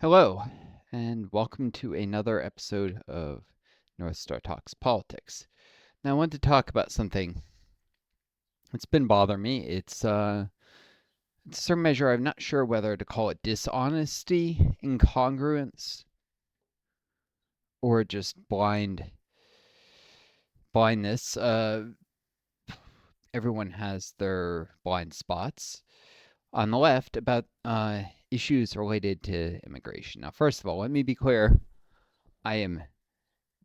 Hello, and welcome to another episode of Northstar Talks Politics. Now, I want to talk about something that's been bothering me. It's a certain measure. I'm not sure whether to call it dishonesty, incongruence, or just blindness. Everyone has their blind spots. On the left, about issues related to immigration. Now, first of all, let me be clear. I am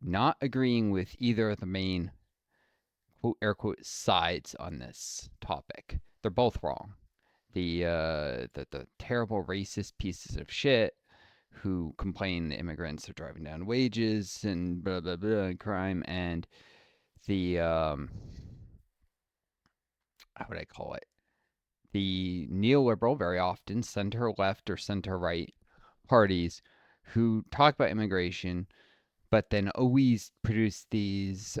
not agreeing with either of the main quote air quote sides on this topic. They're both wrong. The terrible racist pieces of shit who complain the immigrants are driving down wages and blah blah blah and crime, and the how would I call it? The neoliberal, very often center left or center right parties who talk about immigration, but then always produce these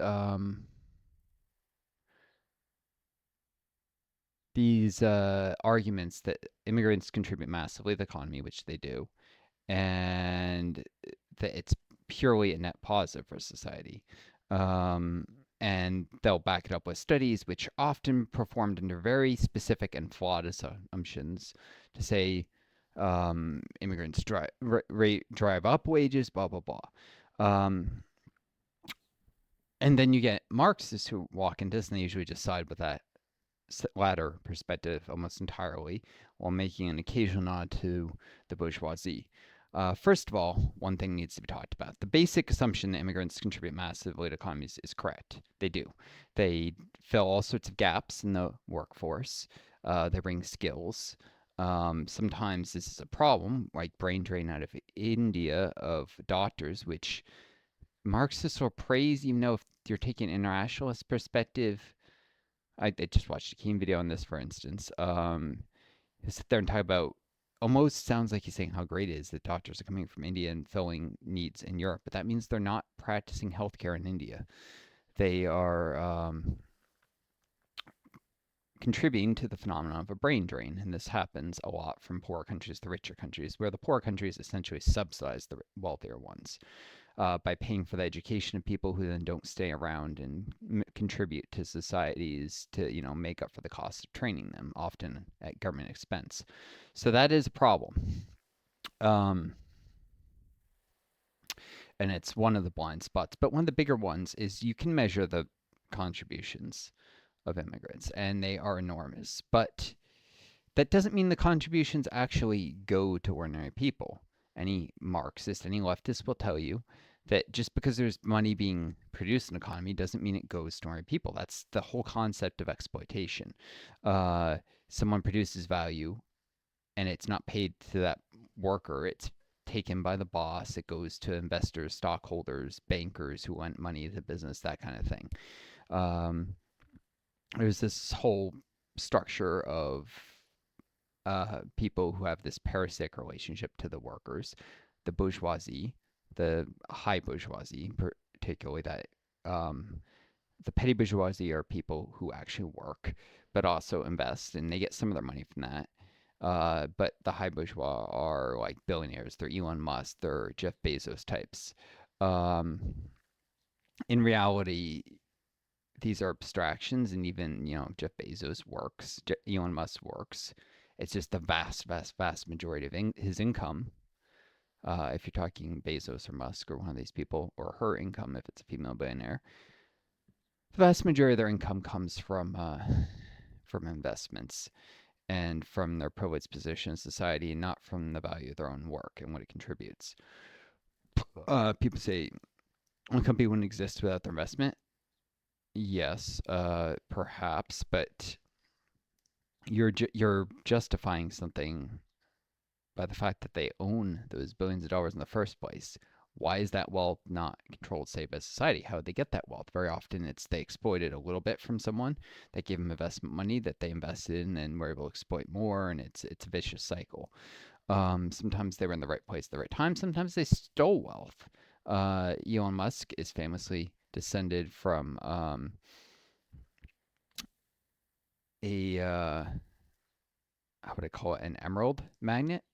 arguments that immigrants contribute massively to the economy, which they do, and that it's purely a net positive for society. Um, and they'll back it up with studies, which are often performed under very specific and flawed assumptions to say immigrants drive up wages, blah, blah, blah. Um, and then you get Marxists who walk into this and they usually just side with that latter perspective almost entirely, while making an occasional nod to the bourgeoisie. First of all, one thing needs to be talked about. The basic assumption that immigrants contribute massively to economies is correct. They do. They fill all sorts of gaps in the workforce. They bring skills. Sometimes this is a problem, like brain drain out of India of doctors, which Marxists will praise, even though if you're taking an internationalist perspective, I just watched a Hakim video on this, for instance. He'll sit there and talk about almost sounds like he's saying how great it is that doctors are coming from India and filling needs in Europe, but that means they're not practicing healthcare in India. They are contributing to the phenomenon of a brain drain, and this happens a lot from poor countries to richer countries, where the poor countries essentially subsidize the wealthier ones by paying for the education of people who then don't stay around and contribute to societies to, make up for the cost of training them, often at government expense. So that is a problem. Um, and it's one of the blind spots. But one of the bigger ones is you can measure the contributions of immigrants, and they are enormous. But that doesn't mean the contributions actually go to ordinary people. Any Marxist, any leftist will tell you that just because there's money being produced in an economy doesn't mean it goes to ordinary people. That's the whole concept of exploitation. Someone produces value and it's not paid to that worker, it's taken by the boss, it goes to investors, stockholders, bankers who lent money to the business, that kind of thing. Um, there's this whole structure of people who have this parasitic relationship to the workers, the bourgeoisie, the high bourgeoisie, particularly that the petty bourgeoisie are people who actually work but also invest, and they get some of their money from that. But the high bourgeois are like billionaires. They're Elon Musk. They're Jeff Bezos types. Um, in reality, these are abstractions, and even Jeff Bezos works, Elon Musk works. It's just the vast, vast, vast majority of his income. If you're talking Bezos or Musk or one of these people, or her income if it's a female billionaire, the vast majority of their income comes from investments and from their privileged position in society, and not from the value of their own work and what it contributes. People say a company wouldn't exist without their investment. Yes, perhaps, but you're justifying something by the fact that they own those billions of dollars in the first place. Why is that wealth not controlled, say, by society? How would they get that wealth? Very often it's they exploited a little bit from someone that gave them investment money that they invested in and were able to exploit more, and it's a vicious cycle. Sometimes they were in the right place at the right time. Sometimes they stole wealth. Elon Musk is famously descended from a how would I call it, an emerald magnet,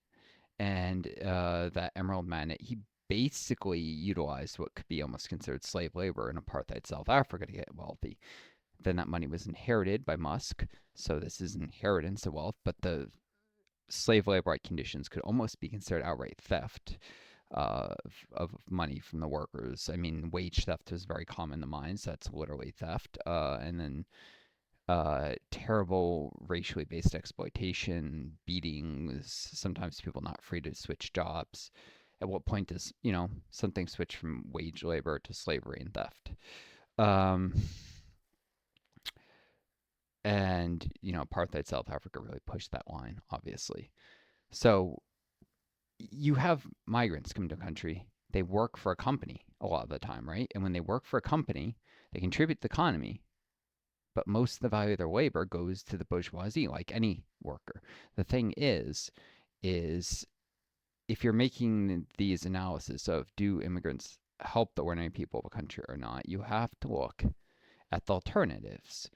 and that Emerald Magnet, he basically utilized what could be almost considered slave labor in apartheid South Africa to get wealthy. Then that money was inherited by Musk, so this is inheritance of wealth, but the slave labor conditions could almost be considered outright theft of money from the workers. I mean, wage theft is very common in the mines. That's literally theft. And then terrible racially based exploitation, beatings, sometimes people not free to switch jobs. At what point does, something switch from wage labor to slavery and theft? Um, and, apartheid South Africa really pushed that line, obviously. So you have migrants come to a country, they work for a company a lot of the time, right? And when they work for a company, they contribute to the economy, but most of the value of their labor goes to the bourgeoisie, like any worker. The thing is if you're making these analysis of do immigrants help the ordinary people of a country or not, you have to look at the alternatives.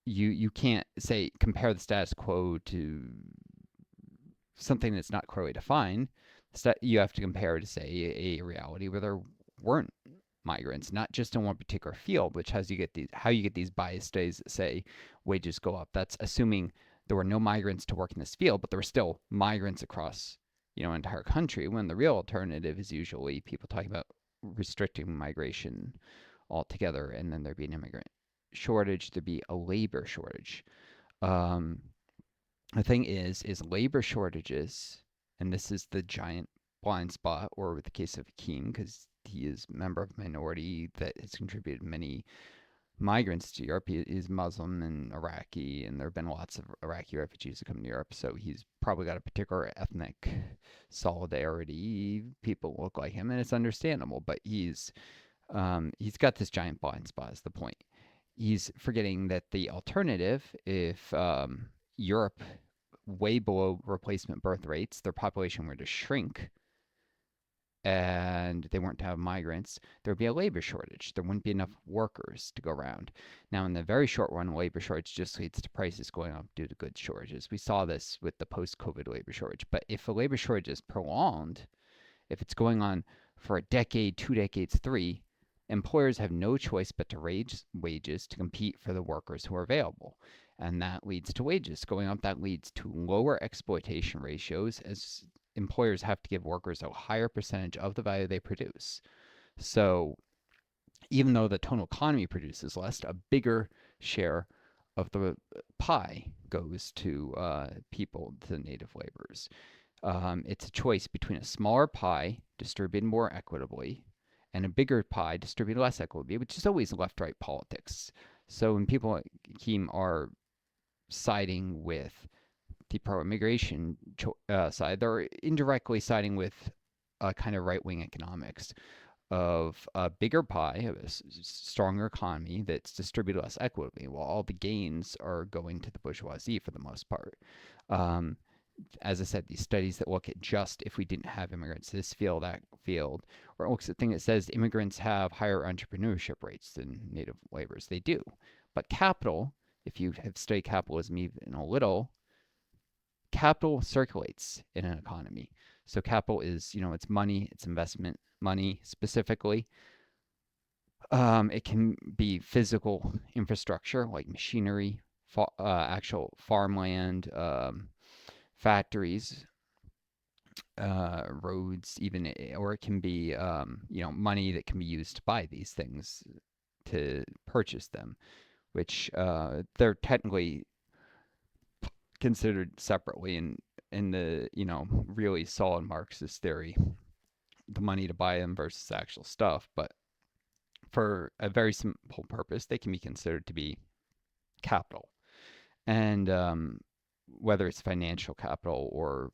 You can't say compare the status quo to something that's not clearly defined. You have to compare to say a reality where there weren't migrants, not just in one particular field, which has you get these how you get these bias days that say wages go up. That's assuming there were no migrants to work in this field, but there were still migrants across entire country. When the real alternative is usually people talking about restricting migration altogether, and then there'd be an immigrant shortage, there'd be a labor shortage. Um, the thing is labor shortages, and this is the giant blind spot, or with the case of Hakim, because he is a member of a minority that has contributed many migrants to Europe. He is Muslim and Iraqi, and there have been lots of Iraqi refugees that come to Europe, so he's probably got a particular ethnic solidarity. People look like him, and it's understandable, but he's got this giant blind spot is the point. He's forgetting that the alternative, if Europe way below replacement birth rates, their population were to shrink and they weren't to have migrants, there would be a labor shortage. There wouldn't be enough workers to go around. Now, in the very short run, labor shortage just leads to prices going up due to goods shortages. We saw this with the post-COVID labor shortage. But if a labor shortage is prolonged, if it's going on for a decade, 2 decades, 3, employers have no choice but to raise wages to compete for the workers who are available. And that leads to wages going up. That leads to lower exploitation ratios as employers have to give workers a higher percentage of the value they produce. So even though the total economy produces less, a bigger share of the pie goes to people, to native laborers. It's a choice between a smaller pie distributed more equitably and a bigger pie distributed less equitably, which is always left-right politics. So when people like Hakim are siding with the pro-immigration side, they're indirectly siding with a kind of right-wing economics of a bigger pie, of a stronger economy that's distributed less equitably, while all the gains are going to the bourgeoisie for the most part. As I said, these studies that look at just if we didn't have immigrants, this field, that field, or it looks at thing that says immigrants have higher entrepreneurship rates than native laborers. They do. But capital, if you have studied capitalism even a little, capital circulates in an economy. So capital is, it's money, it's investment money specifically. It can be physical infrastructure like machinery, actual farmland, factories, roads, even, or it can be, money that can be used to buy these things, to purchase them, which they're technically considered separately in the really solid Marxist theory, the money to buy them versus the actual stuff. But for a very simple purpose, they can be considered to be capital, and whether it's financial capital or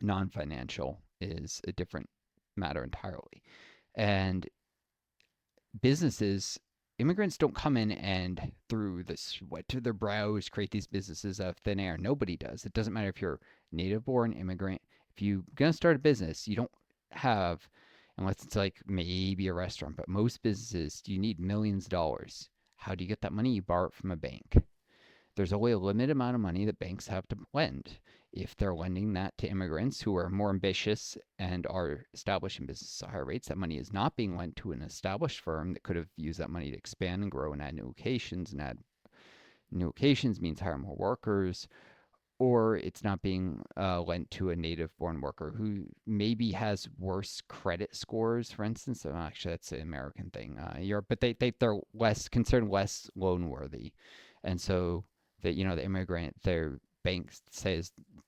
non-financial is a different matter entirely. And businesses, immigrants don't come in and through the sweat to their brows create these businesses out of thin air. Nobody does. It doesn't matter if you're native born immigrant. If you're going to start a business, you don't have, unless it's like maybe a restaurant, but most businesses, you need millions of dollars. How do you get that money? You borrow it from a bank. There's only a limited amount of money that banks have to lend. if they're lending that to immigrants who are more ambitious and are establishing businesses at higher rates, that money is not being lent to an established firm that could have used that money to expand and grow and add new locations, and add new locations means hire more workers, or it's not being lent to a native-born worker who maybe has worse credit scores, for instance. Actually, that's an American thing, Europe, but they're less considered less loan worthy, and so that the immigrant, their bank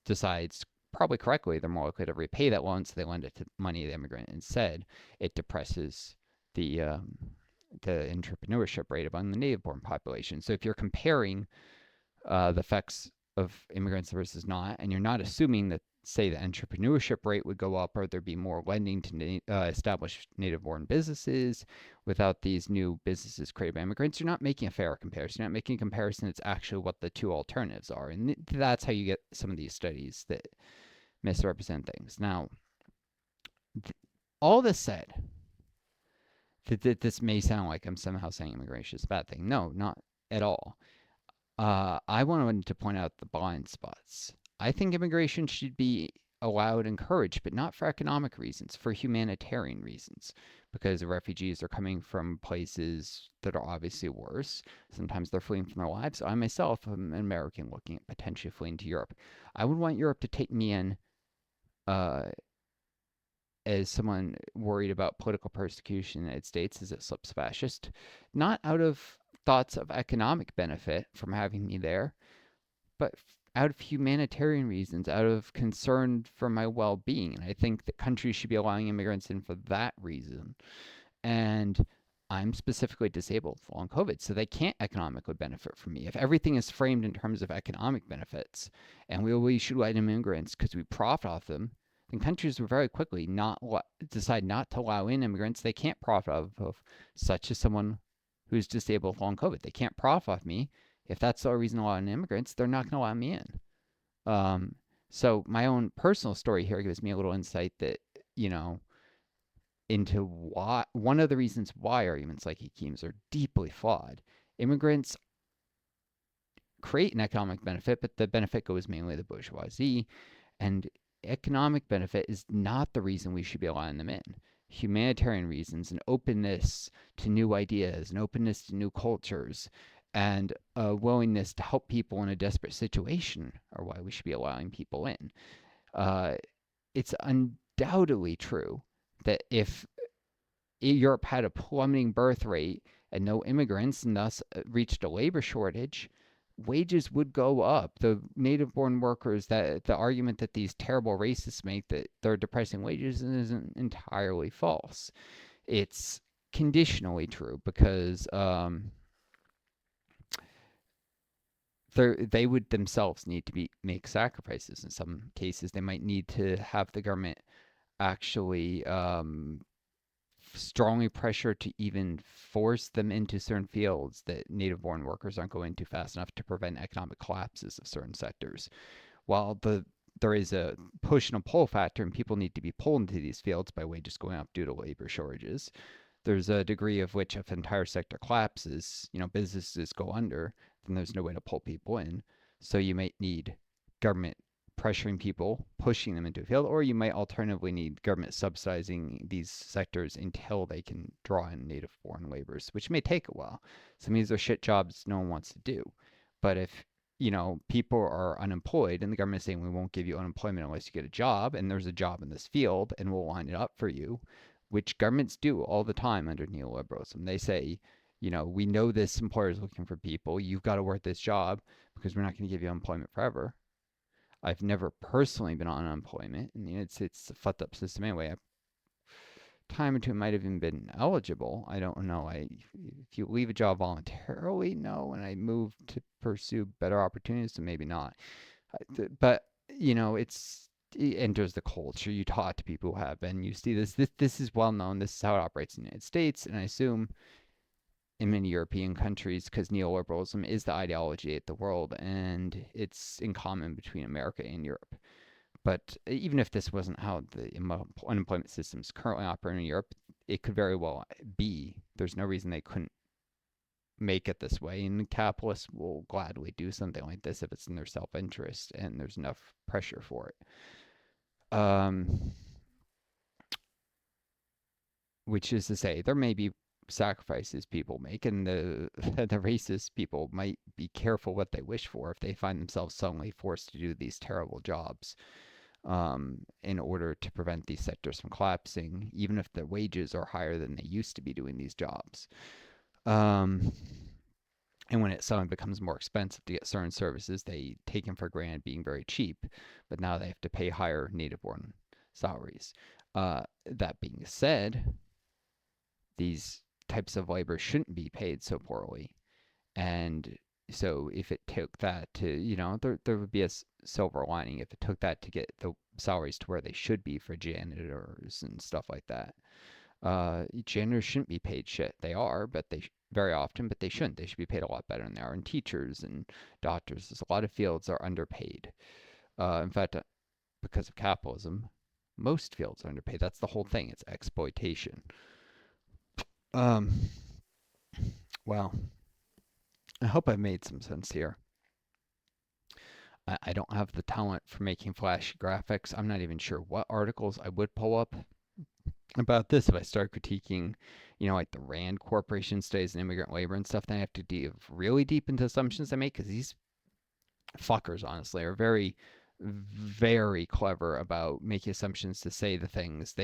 decides probably correctly they're more likely to repay that loan, so they lend it to money to the immigrant instead. It depresses the entrepreneurship rate among the native-born population. So if you're comparing the effects of immigrants versus not, and you're not assuming that, say, the entrepreneurship rate would go up or there'd be more lending to established native-born businesses without these new businesses created by immigrants, you're not making a fair comparison. You're not making a comparison that's actually what the two alternatives are. And that's how you get some of these studies that misrepresent things. Now, all this said, this may sound like I'm somehow saying immigration is a bad thing. No, not at all. I wanted to point out the blind spots. I think immigration should be allowed, encouraged, but not for economic reasons, for humanitarian reasons, because the refugees are coming from places that are obviously worse. Sometimes they're fleeing from their lives. I myself am an American looking at potentially fleeing to Europe. I would want Europe to take me in as someone worried about political persecution in the United States as it slips fascist, not out of thoughts of economic benefit from having me there, but out of humanitarian reasons, out of concern for my well-being. And I think that countries should be allowing immigrants in for that reason. And I'm specifically disabled with long COVID, so they can't economically benefit from me. If everything is framed in terms of economic benefits, and we should let immigrants because we profit off them, then countries will very quickly decide not to allow in immigrants they can't profit off of, such as someone who's disabled with long COVID. They can't profit off me. If that's the reason to allow in immigrants, they're not going to allow me in. So my own personal story here gives me a little insight that, into why one of the reasons why arguments like Hakim's are deeply flawed. Immigrants create an economic benefit, but the benefit goes mainly to the bourgeoisie, and economic benefit is not the reason we should be allowing them in. Humanitarian reasons, and openness to new ideas, and openness to new cultures, and a willingness to help people in a desperate situation are why we should be allowing people in. It's undoubtedly true that if Europe had a plummeting birth rate and no immigrants and thus reached a labor shortage, wages would go up. The native-born workers, that the argument that these terrible racists make that they're depressing wages isn't entirely false. It's conditionally true because they would themselves need to make sacrifices. In some cases, they might need to have the government actually strongly pressure to even force them into certain fields that native-born workers aren't going to fast enough to prevent economic collapses of certain sectors. While there is a push and a pull factor, and people need to be pulled into these fields by wages going up due to labor shortages, there's a degree of which if an entire sector collapses, businesses go under, then there's no way to pull people in. So you might need government pressuring people, pushing them into a field, or you might alternatively need government subsidizing these sectors until they can draw in native-born laborers, which may take a while. Some of these are shit jobs no one wants to do. But if, people are unemployed and the government is saying we won't give you unemployment unless you get a job, and there's a job in this field and we'll line it up for you, which governments do all the time under neoliberalism. They say, we know this employer is looking for people. You've got to work this job because we're not going to give you unemployment forever. I've never personally been on unemployment, and it's a fucked up system anyway. Time or two might have even been eligible. I don't know. If you leave a job voluntarily, no, and I move to pursue better opportunities, so maybe not. But it enters the culture. You talk to people who have been. You see this is well known. This is how it operates in the United States, and I assume in many European countries, because neoliberalism is the ideology of the world, and it's in common between America and Europe. But even if this wasn't how the unemployment systems currently operate in Europe, it could very well be. There's no reason they couldn't make it this way, and capitalists will gladly do something like this if it's in their self-interest and there's enough pressure for it. Which is to say, there may be sacrifices people make, and the the racist people might be careful what they wish for if they find themselves suddenly forced to do these terrible jobs, in order to prevent these sectors from collapsing, even if the wages are higher than they used to be doing these jobs. Um, and when it suddenly becomes more expensive to get certain services, they take them for granted being very cheap, but now they have to pay higher native-born salaries. That being said, these types of labor shouldn't be paid so poorly. And so if it took that to, there would be a silver lining if it took that to get the salaries to where they should be for janitors and stuff like that. Janitors shouldn't be paid shit. They are, but very often, but they shouldn't. They should be paid a lot better than they are. And teachers and doctors, there's a lot of fields are underpaid. In fact, because of capitalism, most fields are underpaid. That's the whole thing. It's exploitation. Um, well, I hope I've made some sense here. I don't have the talent for making flashy graphics. I'm not even sure what articles I would pull up about this if I start critiquing, like the Rand Corporation studies and immigrant labor and stuff. Then I have to dive really deep into assumptions I make, because these fuckers, honestly, are very, very clever about making assumptions to say the things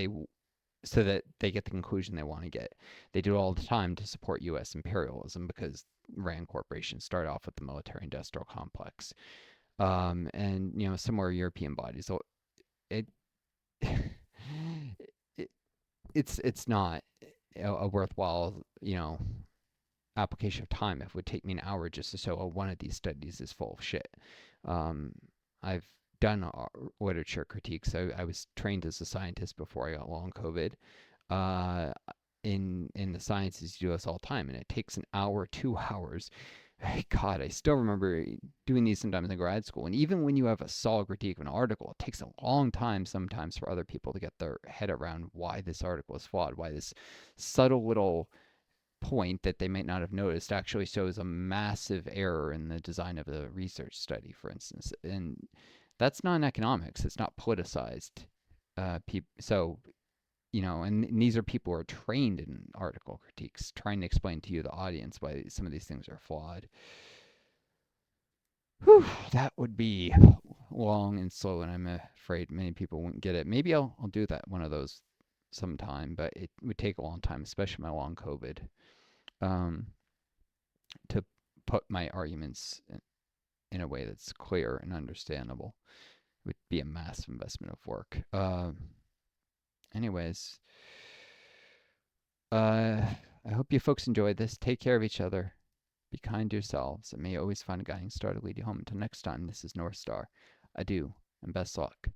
so that they get the conclusion they want to get. They do it all the time to support U.S. imperialism, because Rand Corporation started off with the military-industrial complex, and similar European bodies. So it, it it's not a worthwhile application of time if it would take me an hour just to show one of these studies is full of shit. I've done literature critiques. I was trained as a scientist before I got long COVID. In the sciences, you do this all the time, and it takes an hour, 2 hours. God, I still remember doing these sometimes in grad school. And even when you have a solid critique of an article, it takes a long time sometimes for other people to get their head around why this article is flawed, why this subtle little point that they might not have noticed actually shows a massive error in the design of the research study, for instance. And that's not in economics. It's not politicized. So, and these are people who are trained in article critiques, trying to explain to you, the audience, why some of these things are flawed. Whew, that would be long and slow, and I'm afraid many people wouldn't get it. Maybe I'll do that, one of those sometime, but it would take a long time, especially my long COVID, to put my arguments in a way that's clear and understandable. It would be a massive investment of work. Anyways, I hope you folks enjoyed this. Take care of each other. Be kind to yourselves, and may you always find a guiding star to lead you home. Until next time, this is Northstar. Adieu, and best luck.